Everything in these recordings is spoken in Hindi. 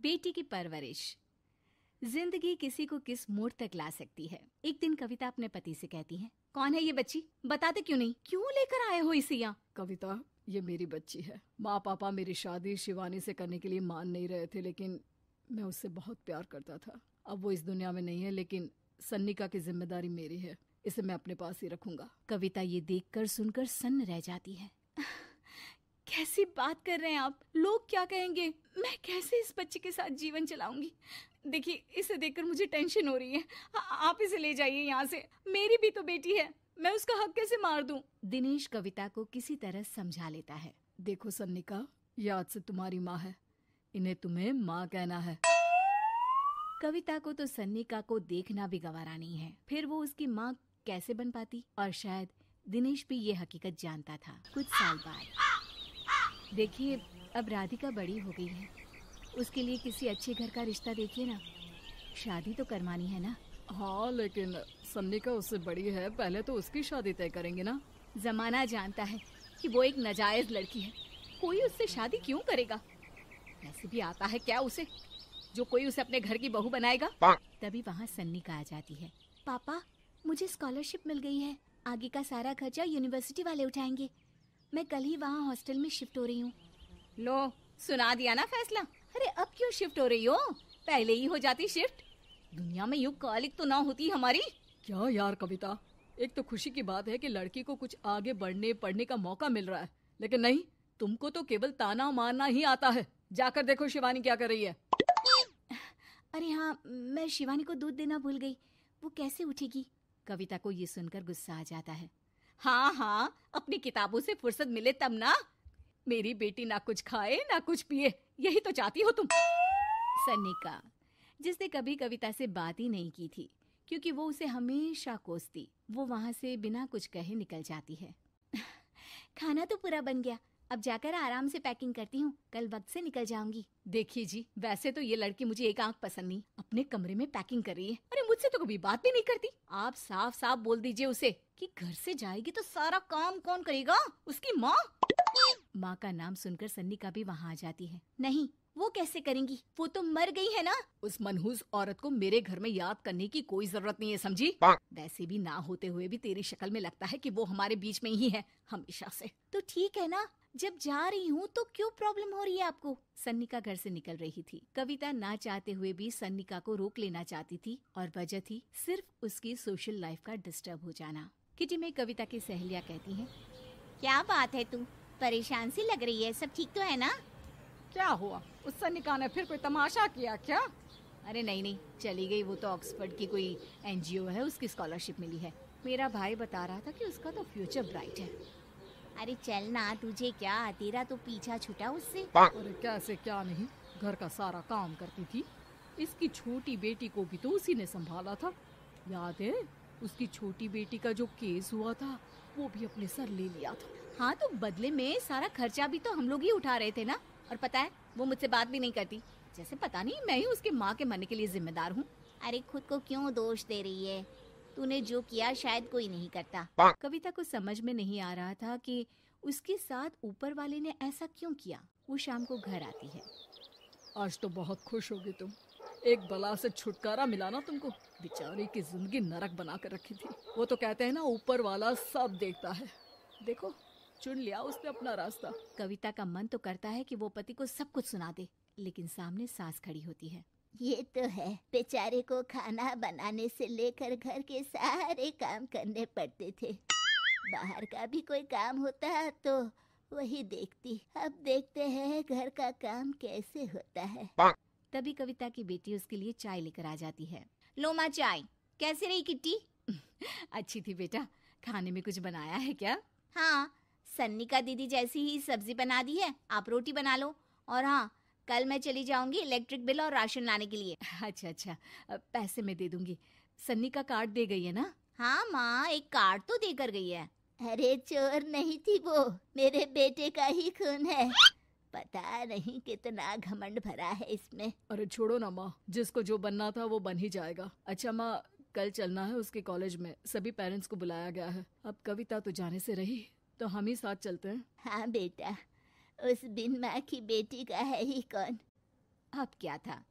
बेटी की परवरिश। जिंदगी किसी को किस मोड़ तक ला सकती है। एक दिन कविता अपने पति से कहती है, कौन है ये बच्ची, बताते क्यों नहीं, क्यों लेकर आए हो इसे यहाँ? कविता, ये मेरी बच्ची है। माँ पापा मेरी शादी शिवानी से करने के लिए मान नहीं रहे थे, लेकिन मैं उससे बहुत प्यार करता था। अब वो इस दुनिया में नहीं है, लेकिन सन्निका की जिम्मेदारी मेरी है। इसे मैं अपने पास ही रखूंगा। कविता ये देखकर सुनकर सन्न रह जाती है। कैसी बात कर रहे हैं आप? लोग क्या कहेंगे? मैं कैसे इस बच्चे के साथ जीवन चलाऊंगी? देखिए, इसे देखकर मुझे टेंशन हो रही है। आप इसे ले जाइए यहाँ से। मेरी भी तो बेटी है, मैं उसका हक कैसे मार दूं? दिनेश कविता को किसी तरह समझा लेता है। देखो सन्निका, ये आज से तुम्हारी माँ है, इन्हें तुम्हें माँ कहना है। कविता को तो सन्निका को देखना भी गवारा नहीं है, फिर वो उसकी माँ कैसे बन पाती? और शायद दिनेश भी ये हकीकत जानता था। कुछ साल बाद देखिए, अब राधिका बड़ी हो गई है, उसके लिए किसी अच्छे घर का रिश्ता देखिए ना। शादी तो करवानी है ना? हाँ, लेकिन सन्निका उससे बड़ी है, पहले तो उसकी शादी तय करेंगे ना। जमाना जानता है कि वो एक नाजायज लड़की है, कोई उससे शादी क्यों करेगा? वैसे भी आता है क्या उसे, जो कोई उसे अपने घर की बहू बनाएगा? तभी वहाँ सन्निका आ जाती है। पापा, मुझे स्कॉलरशिप मिल गई है, आगे का सारा खर्चा यूनिवर्सिटी वाले उठाएंगे। मैं कल ही वहाँ हॉस्टल में शिफ्ट हो रही हूँ। लो, सुना दिया ना फैसला। अरे अब क्यों शिफ्ट हो रही हो? पहले ही हो जाती शिफ्ट। दुनिया में यूं कालिक तो ना होती हमारी। क्या यार कविता, एक तो खुशी की बात है कि लड़की को कुछ आगे बढ़ने पढ़ने का मौका मिल रहा है, लेकिन नहीं, तुमको तो केवल ताना मारना ही आता है। जाकर देखो शिवानी क्या कर रही है। अरे हाँ, मैं शिवानी को दूध देना भूल गई, वो कैसे उठेगी? कविता को ये सुनकर गुस्सा आ जाता है। हाँ हाँ, अपनी किताबों से फुर्सत मिले तब ना। मेरी बेटी ना कुछ खाए ना कुछ पिए, यही तो चाहती हो तुम। सन्निका, जिसने कभी कविता से बात ही नहीं की थी, क्योंकि वो उसे हमेशा कोसती, वो वहाँ से बिना कुछ कहे निकल जाती है। खाना तो पूरा बन गया, अब जाकर आराम से पैकिंग करती हूँ, कल वक्त से निकल जाऊंगी। देखिए जी, वैसे तो ये लड़की मुझे एक आंख पसंद नहीं, अपने कमरे में पैकिंग कर रही है। अरे मुझसे तो कभी बात भी नहीं करती। आप साफ साफ बोल दीजिए उसे कि घर से जाएगी तो सारा काम कौन करेगा? उसकी माँ। माँ का नाम सुनकर सन्निका भी वहाँ आ जाती है। नहीं, वो कैसे करेंगी, वो तो मर गई है ना। उस मनहूस औरत को मेरे घर में याद करने की कोई जरूरत नहीं है, समझी? वैसे भी ना होते हुए भी तेरी शक्ल में लगता है कि वो हमारे बीच में ही है हमेशा से। तो ठीक है ना, जब जा रही हूँ तो क्यों प्रॉब्लम हो रही है आपको? सन्निका घर से निकल रही थी। कविता ना चाहते हुए भी सन्निका को रोक लेना चाहती थी, और वजह थी सिर्फ उसकी सोशल लाइफ का डिस्टर्ब हो जाना। किटी में कविता की सहेलियाँ कहती हैं, क्या बात है, तू परेशान सी लग रही है, सब ठीक तो है ना? क्या हुआ, उस सन्निका ने फिर कोई तमाशा किया क्या? अरे नहीं, चली गई, वो तो ऑक्सफोर्ड की कोई NGO है, उसकी स्कॉलरशिप मिली है। मेरा भाई बता रहा था कि उसका तो फ्यूचर ब्राइट है। अरे चल ना, तुझे क्या, तेरा तो पीछा छूटा उससे। अरे कैसे क्या नहीं, घर का सारा काम करती थी। इसकी छोटी बेटी को भी तो उसी ने संभाला था, याद है? उसकी छोटी बेटी का जो केस हुआ था, वो भी अपने सर ले लिया था। हाँ, तो बदले में सारा खर्चा भी तो हम लोग ही उठा रहे थे ना। और पता है, वो मुझसे बात भी नहीं करती, जैसे पता नहीं मैं ही उसके माँ के मरने के लिए जिम्मेदार हूँ। अरे खुद को क्यों दोष दे रही है? तूने जो किया शायद कोई नहीं करता। कविता को समझ में नहीं आ रहा था कि उसके साथ ऊपर वाले ने ऐसा क्यों किया। वो शाम को घर आती है। आज तो बहुत खुश होगी तुम, एक बला से छुटकारा मिला ना तुमको। बेचारी की जिंदगी नरक बना कर रखी थी। वो तो कहते हैं ना, ऊपर वाला सब देखता है। देखो, चुन लिया उसने अपना रास्ता। कविता का मन तो करता है कि वो पति को सब कुछ सुना दे, लेकिन सामने सास खड़ी होती है। ये तो है, बेचारे को खाना बनाने से लेकर घर के सारे काम करने पड़ते थे। बाहर का भी कोई काम होता तो वही देखती। अब देखते हैं घर का काम कैसे होता है। तभी कविता की बेटी उसके लिए चाय लेकर आ जाती है। लो माँ चाय। कैसी रही किट्टी? अच्छी थी बेटा, खाने में कुछ बनाया है क्या? हाँ, सन्निका दीदी जैसी ही सब्जी बना दी है, आप रोटी बना लो। और हाँ, कल मैं चली जाऊंगी इलेक्ट्रिक बिल और राशन लाने के लिए। अच्छा, पैसे मैं दे दूंगी। सन्निका कार्ड दे गई है ना? हाँ माँ, एक कार्ड तो देकर गई है। अरे चोर नहीं थी वो, मेरे बेटे का ही खून है। पता नहीं कितना घमंड भरा है इसमें। अरे छोड़ो ना माँ, जिसको जो बनना था वो बन ही जाएगा। अच्छा माँ, कल चलना है उसके कॉलेज में, सभी पेरेंट्स को बुलाया गया है। अब कविता तो जाने से रही, तो हम ही साथ चलते हैं। हाँ बेटा, उस बिन माँ की बेटी का है ही कौन। अब क्या था,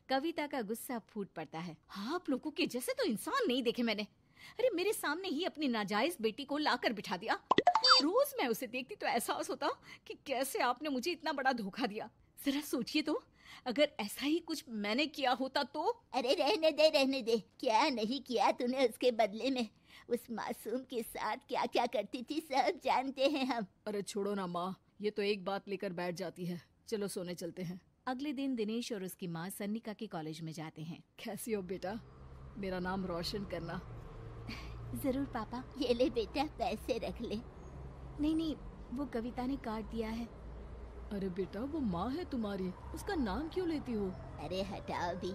कविता का गुस्सा फूट पड़ता है। आप लोगों के जैसे तो इंसान नहीं देखे मैंने। अरे मेरे सामने ही अपनी नाजायज बेटी को लाकर बिठा दिया। रोज मैं उसे देखती तो एहसास होता कि कैसे आपने मुझे इतना बड़ा धोखा दिया। जरा सोचिए तो, अगर ऐसा ही कुछ मैंने किया होता तो। अरे रहने दे, क्या नहीं किया तूने उसके बदले में। उस मासूम के साथ क्या क्या करती थी सब जानते हैं हम। अरे छोड़ो ना माँ, ये तो एक बात लेकर बैठ जाती है। चलो सोने चलते हैं। अगले दिन दिनेश और उसकी माँ सन्निका के कॉलेज में जाते हैं। कैसी हो बेटा, मेरा नाम रोशन करना। जरूर पापा। ये ले बेटा, पैसे रख ले। नहीं, वो कविता ने काट दिया है। अरे बेटा, वो माँ है तुम्हारी, उसका नाम क्यों लेती हो? अरे हटाओ भी,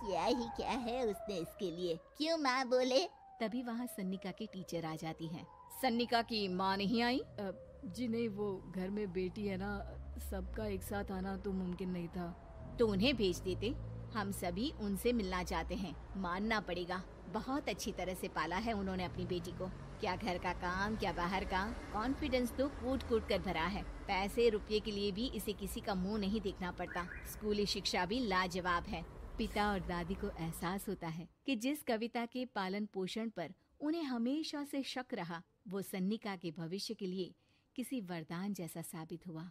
क्या ही क्या है उसने इसके लिए, क्यों माँ बोले। तभी वहाँ सन्निका की टीचर आ जाती है। सन्निका की माँ नहीं आई? जी नहीं, वो घर में बेटी है ना, सबका एक साथ आना तो मुमकिन नहीं था। तो उन्हें भेज देते, हम सभी उनसे मिलना चाहते हैं। मानना पड़ेगा, बहुत अच्छी तरह से पाला है उन्होंने अपनी बेटी को। क्या घर का काम, क्या बाहर का। कॉन्फिडेंस तो कूट कूट कर भरा है। पैसे रुपये के लिए भी इसे किसी का मुंह नहीं देखना पड़ता। स्कूली शिक्षा भी लाजवाब है। पिता और दादी को एहसास होता है कि जिस कविता के पालन पोषण पर उन्हें हमेशा से शक रहा, वो सन्निका के भविष्य के लिए किसी वरदान जैसा साबित हुआ।